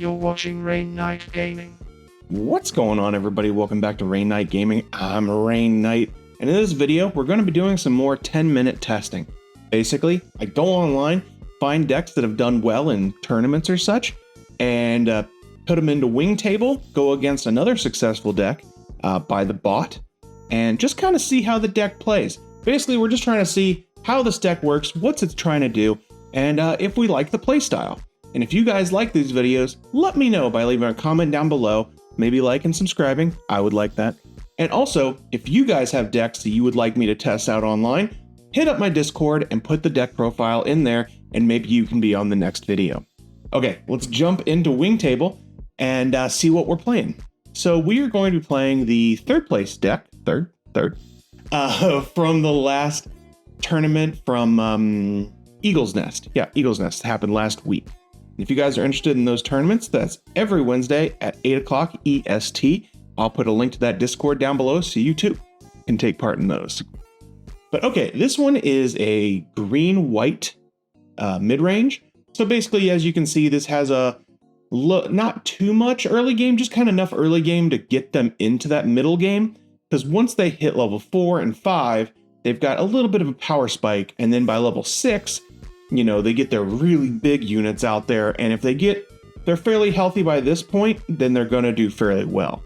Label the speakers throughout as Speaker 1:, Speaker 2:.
Speaker 1: You're watching Rainnite Gaming.
Speaker 2: What's going on, everybody? Welcome back to Rainnite Gaming. I'm Rainnite, and in this video, we're going to be doing some more 10-minute testing. Basically, I go online, find decks that have done well in tournaments or such, and put them into Wing Table, go against another successful deck by the bot, and just kind of see how the deck plays. Basically, we're just trying to see how this deck works, what's it's trying to do, and if we like the playstyle. And if you guys like these videos, let me know by leaving a comment down below, maybe like and subscribing, I would like that. And also, if you guys have decks that you would like me to test out online, hit up my Discord and put the deck profile in there, and maybe you can be on the next video. Okay, let's jump into Wing Table and see what we're playing. So we are going to be playing the third place deck, third, from the last tournament from Eagle's Nest. Yeah, Eagle's Nest happened last week. If you guys are interested in those tournaments, that's every Wednesday at 8 o'clock EST. I'll put a link to that Discord down below so you too can take part in those. But okay, this one is a green-white mid-range. So basically, as you can see, this has a not too much early game, just kind of enough early game to get them into that middle game. Because once they hit level 4 and 5, they've got a little bit of a power spike. And then by level 6, you know, they get their really big units out there. And if they're fairly healthy by this point, then they're going to do fairly well.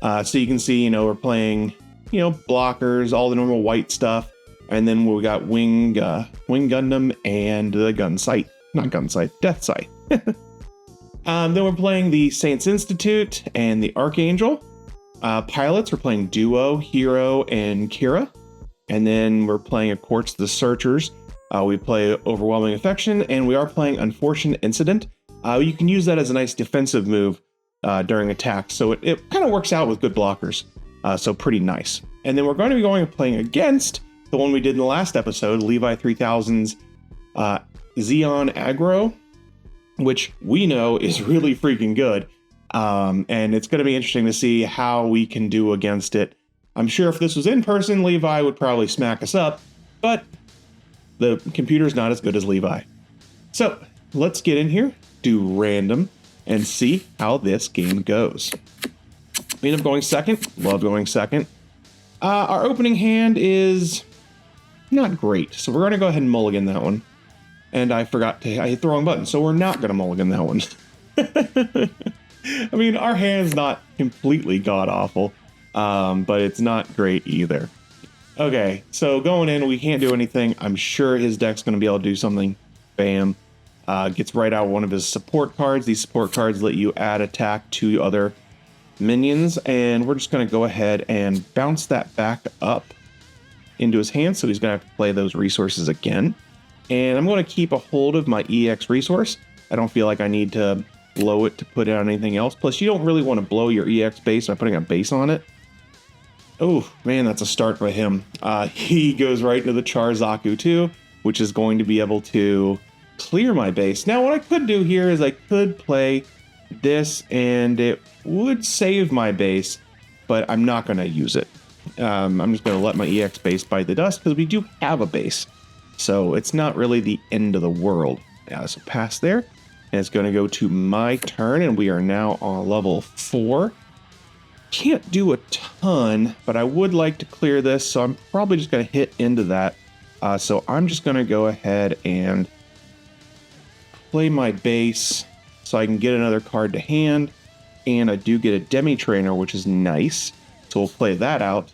Speaker 2: So you can see, you know, we're playing, you know, blockers, all the normal white stuff. And then we got Wing Gundam and the Scythe. Not Scythe, Death Scythe. Then we're playing the Saints Institute and the Archangel. Pilots, we're playing Duo, Hero, and Kira. And then we're playing, of course, the Searchers. We play Overwhelming Affection, and we are playing Unfortunate Incident. You can use that as a nice defensive move during attacks, so it kind of works out with good blockers. So pretty nice. And then we're going to be playing against the one we did in the last episode, Levi 3000's Xeon Aggro, which we know is really freaking good. And it's going to be interesting to see how we can do against it. I'm sure if this was in person, Levi would probably smack us up, but the computer's not as good as Levi. So let's get in here, do random, and see how this game goes. We end up going second. Love going second. Our opening hand is not great, so we're going to go ahead and mulligan that one. And I hit the wrong button, so we're not going to mulligan that one. I mean, our hand's not completely god-awful, but it's not great either. Okay, so going in, we can't do anything. I'm sure his deck's going to be able to do something. Bam. Gets right out one of his support cards. These support cards let you add attack to other minions, and we're just going to go ahead and bounce that back up into his hand, so he's going to have to play those resources again. And I'm going to keep a hold of my EX resource. I don't feel like I need to blow it to put it on anything else. Plus, you don't really want to blow your EX base by putting a base on it. Oh, man, that's a start by him. He goes right into the Charzaku too, which is going to be able to clear my base. Now, what I could do here is I could play this, and it would save my base, but I'm not going to use it. I'm just going to let my EX base bite the dust, because we do have a base. So it's not really the end of the world. So pass there, and it's going to go to my turn, and we are now on level 4. Can't do a ton, but I would like to clear this, so I'm probably just going to hit into that. So I'm just going to go ahead and play my base so I can get another card to hand, and I do get a Demi Trainer, which is nice. So we'll play that out,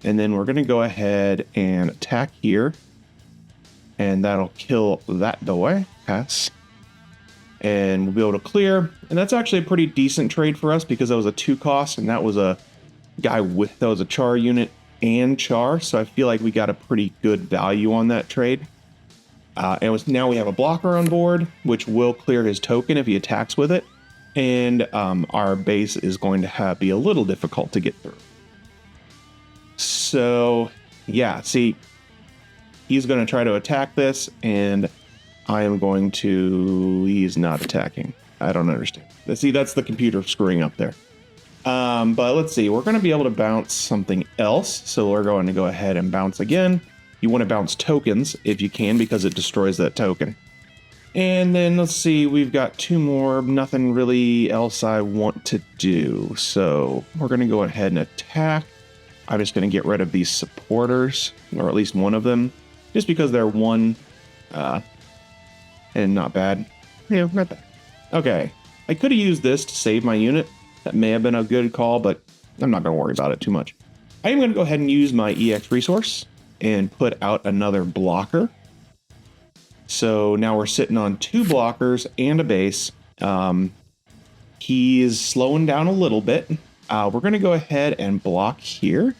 Speaker 2: and then we're going to go ahead and attack here, and that'll kill that doorway. Pass. And we'll be able to clear. And that's actually a pretty decent trade for us, because that was a 2 cost, and that was a guy that was a Char unit and Char. So I feel like we got a pretty good value on that trade. Now we have a blocker on board, which will clear his token if he attacks with it. And our base is going to be a little difficult to get through. So yeah, see, he's going to try to attack this, and I am going to... He's not attacking. I don't understand. See, that's the computer screwing up there. But let's see. We're going to be able to bounce something else. So we're going to go ahead and bounce again. You want to bounce tokens if you can, because it destroys that token. And then let's see, we've got 2 more, nothing really else I want to do. So we're going to go ahead and attack. I'm just going to get rid of these supporters, or at least one of them, just because they're one, and not bad. Yeah, not bad. Okay, I could have used this to save my unit. That may have been a good call, but I'm not going to worry about it too much. I am going to go ahead and use my EX resource and put out another blocker. So now we're sitting on 2 blockers and a base. He's slowing down a little bit. We're going to go ahead and block here.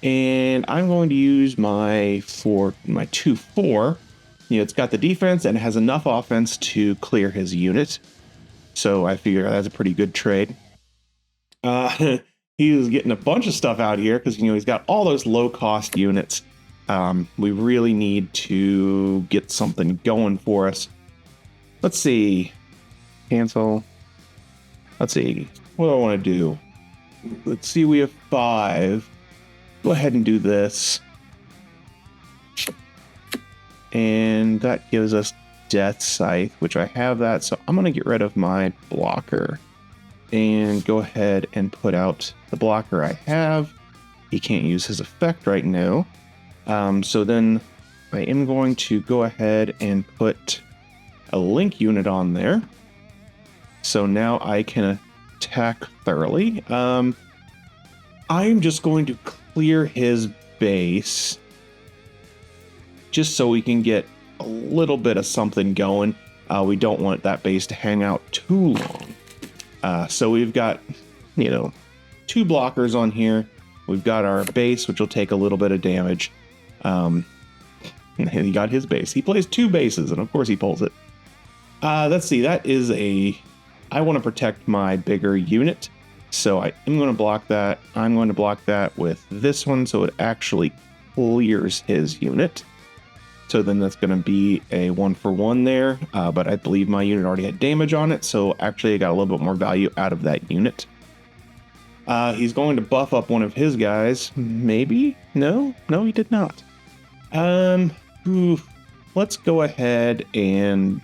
Speaker 2: And I'm going to use my 2-4. You know, it's got the defense and it has enough offense to clear his unit. So I figure that's a pretty good trade. He's getting a bunch of stuff out here because, you know, he's got all those low-cost units. We really need to get something going for us. Let's see. Cancel. Let's see. What do I want to do? Let's see. We have 5. Go ahead and do this. And that gives us Death Scythe, which I have that. So I'm going to get rid of my blocker and go ahead and put out the blocker I have. He can't use his effect right now. So then I am going to go ahead and put a link unit on there. So now I can attack thoroughly. I'm just going to clear his base just so we can get a little bit of something going. We don't want that base to hang out too long. So we've got, you know, 2 blockers on here. We've got our base, which will take a little bit of damage. And he got his base. He plays 2 bases, and of course he pulls it. Let's see, that is I want to protect my bigger unit, so I am going to block that. I'm going to block that with this one, so it actually clears his unit. So then that's going to be a 1-for-1 there, but I believe my unit already had damage on it, so actually I got a little bit more value out of that unit. He's going to buff up one of his guys. Maybe? No, he did not. Let's go ahead and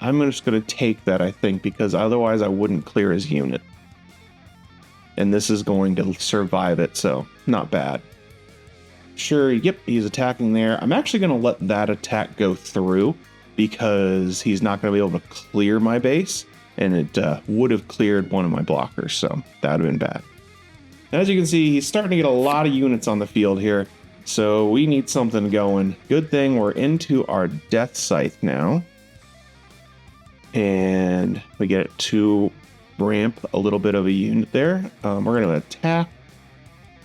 Speaker 2: I'm just going to take that, I think, because otherwise I wouldn't clear his unit. And this is going to survive it, so not bad. Sure, yep, he's attacking there. I'm actually going to let that attack go through because he's not going to be able to clear my base. And it would have cleared one of my blockers, so that would have been bad. As you can see, he's starting to get a lot of units on the field here, so we need something going. Good thing we're into our Death Scythe now. And we get to ramp a little bit of a unit there. We're going to attack.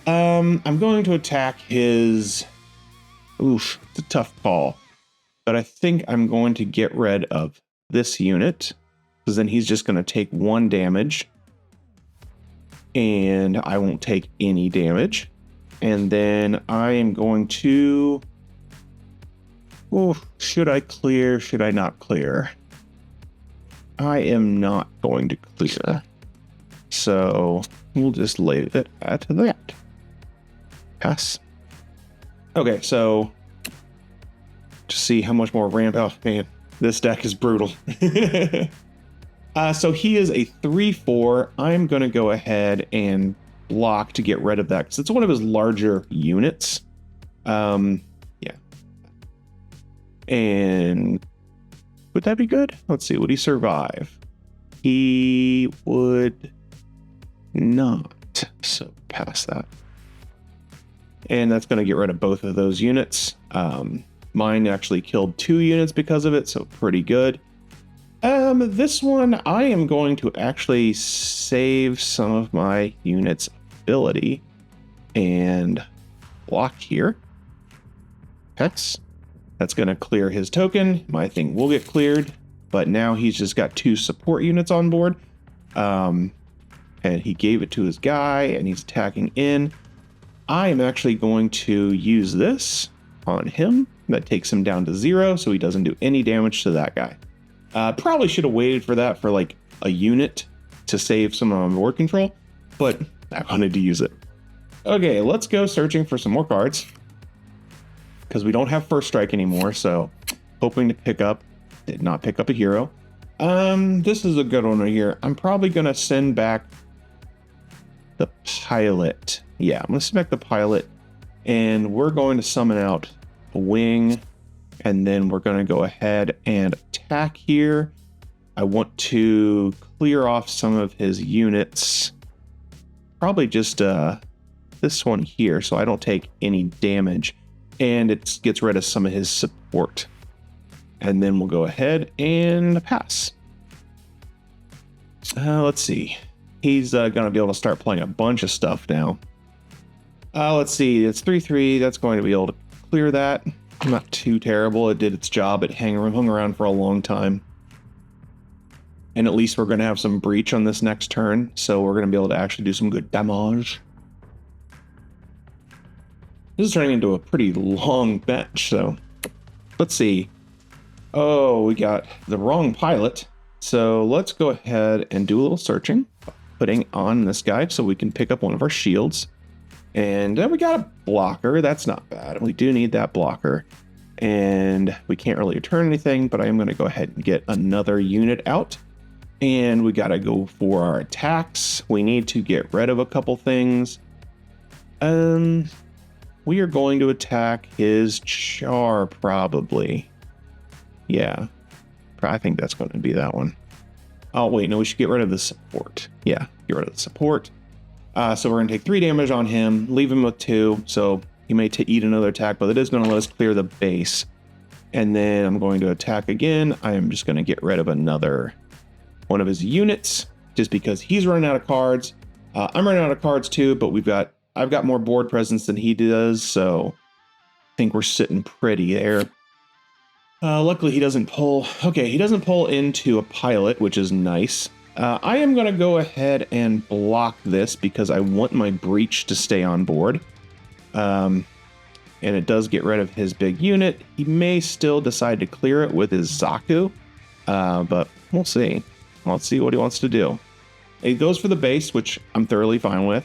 Speaker 2: I'm going to attack his... Oof, it's a tough call. But I think I'm going to get rid of this unit, because then he's just going to take 1 damage. And I won't take any damage. And then I am going to... Oh, should I clear? Should I not clear? I am not going to clear. So we'll just leave it at that. Pass. Okay, so to see how much more ramp. Oh man, this deck is brutal. So he is a 3-4. I'm going to go ahead and block to get rid of that because it's one of his larger units. Yeah. And would that be good? Let's see. Would he survive? He would not. So pass that. And that's going to get rid of both of those units. Mine actually killed 2 units because of it, so pretty good. This one, I am going to actually save some of my unit's ability and block here. Hex. That's going to clear his token. My thing will get cleared, but now he's just got 2 support units on board. And he gave it to his guy, and he's attacking in. I am actually going to use this on him. That takes him down to 0, so he doesn't do any damage to that guy. Probably should have waited for that for like a unit to save some of my board control, but I wanted to use it. Okay, let's go searching for some more cards because we don't have First Strike anymore, so hoping to pick up Did not pick up a hero. This is a good one right here. I'm probably going to send back the pilot. Yeah, I'm going to send back the pilot. And we're going to summon out a wing. And then we're going to go ahead and attack here. I want to clear off some of his units. Probably just this one here, so I don't take any damage. And it gets rid of some of his support. And then we'll go ahead and pass. Let's see. He's going to be able to start playing a bunch of stuff now. Let's see. It's 3-3. That's going to be able to clear that. Not too terrible. It did its job. It hung around for a long time. And at least we're going to have some breach on this next turn. So we're going to be able to actually do some good damage. This is turning into a pretty long bench. So let's see. Oh, we got the wrong pilot. So let's go ahead and do a little searching. Putting on this guy so we can pick up one of our shields. And we got a blocker. That's not bad. We do need that blocker. And we can't really return anything, but I am going to go ahead and get another unit out. And we got to go for our attacks. We need to get rid of a couple things. We are going to attack his char probably. Yeah, I think that's going to be that one. Oh, wait, no, we should get rid of the support. Yeah, get rid of the support. So we're going to take 3 damage on him, leave him with 2. So he may eat another attack, but it is going to let us clear the base. And then I'm going to attack again. I am just going to get rid of another one of his units just because he's running out of cards. I'm running out of cards too, but I've got more board presence than he does. So I think we're sitting pretty there. Luckily, he doesn't pull. Okay, he doesn't pull into a pilot, which is nice. I am going to go ahead and block this because I want my breach to stay on board. And it does get rid of his big unit. He may still decide to clear it with his Zaku, but we'll see. Let's see what he wants to do. He goes for the base, which I'm thoroughly fine with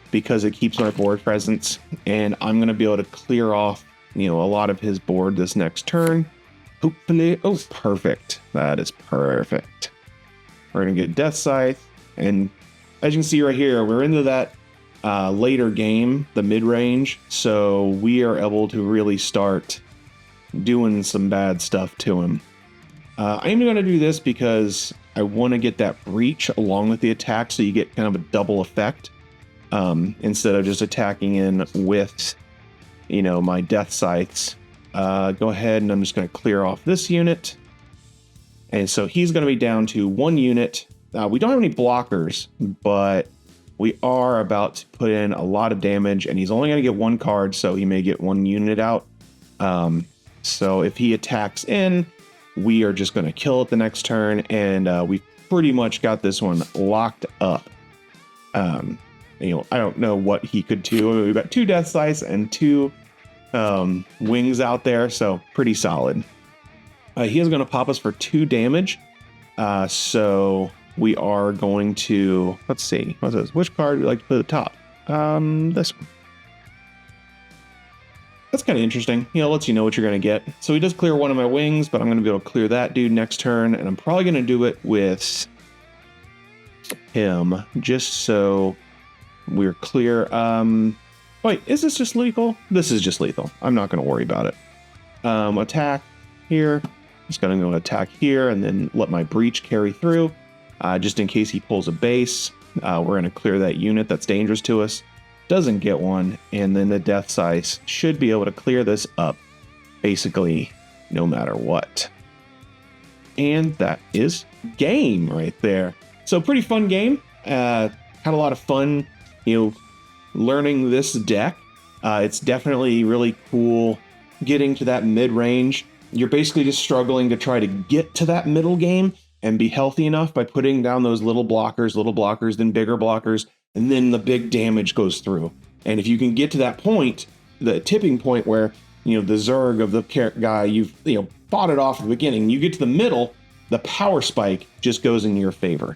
Speaker 2: because it keeps my board presence, and I'm going to be able to clear off, a lot of his board this next turn. Hopefully, oh, perfect. That is perfect. We're going to get Death Scythe, and as you can see right here, we're into that later game, the mid-range, so we are able to really start doing some bad stuff to him. I'm going to do this because I want to get that breach along with the attack, so you get kind of a double effect, instead of just attacking in with, my Death Scythes. Go ahead, and I'm just going to clear off this unit. And so he's going to be down to 1 unit. We don't have any blockers, but we are about to put in a lot of damage, and he's only going to get 1 card, so he may get 1 unit out. So if he attacks in, we are just going to kill it the next turn, and we pretty much got this one locked up. I don't know what he could do. We've got 2 Death Scythes and 2 wings out there, so pretty solid. He is going to pop us for 2 damage. So we are going to, let's see, what's this? Which card would we like to put at the top? This one. That's kind of interesting. Lets you know what you're going to get. So he does clear one of my wings, but I'm going to be able to clear that dude next turn, and I'm probably going to do it with him, just so we're clear. Wait, is this just lethal? This is just lethal. I'm not going to worry about it. Attack here. Just going to go attack here and then let my breach carry through. Just in case he pulls a base. We're going to clear that unit that's dangerous to us. Doesn't get one. And then the Death Scythe should be able to clear this up. Basically, no matter what. And that is game right there. So pretty fun game. Had a lot of fun, learning this deck. It's definitely really cool getting to that mid-range. You're basically just struggling to try to get to that middle game and be healthy enough by putting down those little blockers, then bigger blockers, and then the big damage goes through. And if you can get to that point, the tipping point where, the Zerg of the guy, you've fought it off at the beginning, you get to the middle, the power spike just goes in your favor.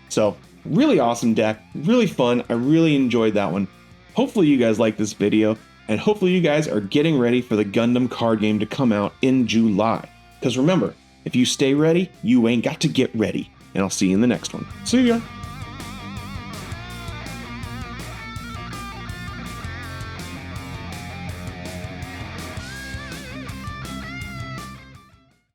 Speaker 2: So really awesome deck, really fun. I really enjoyed that one. Hopefully you guys like this video, and hopefully you guys are getting ready for the Gundam card game to come out in July. Because remember, If you stay ready, you ain't got to get ready. And I'll see you in the next one. See ya!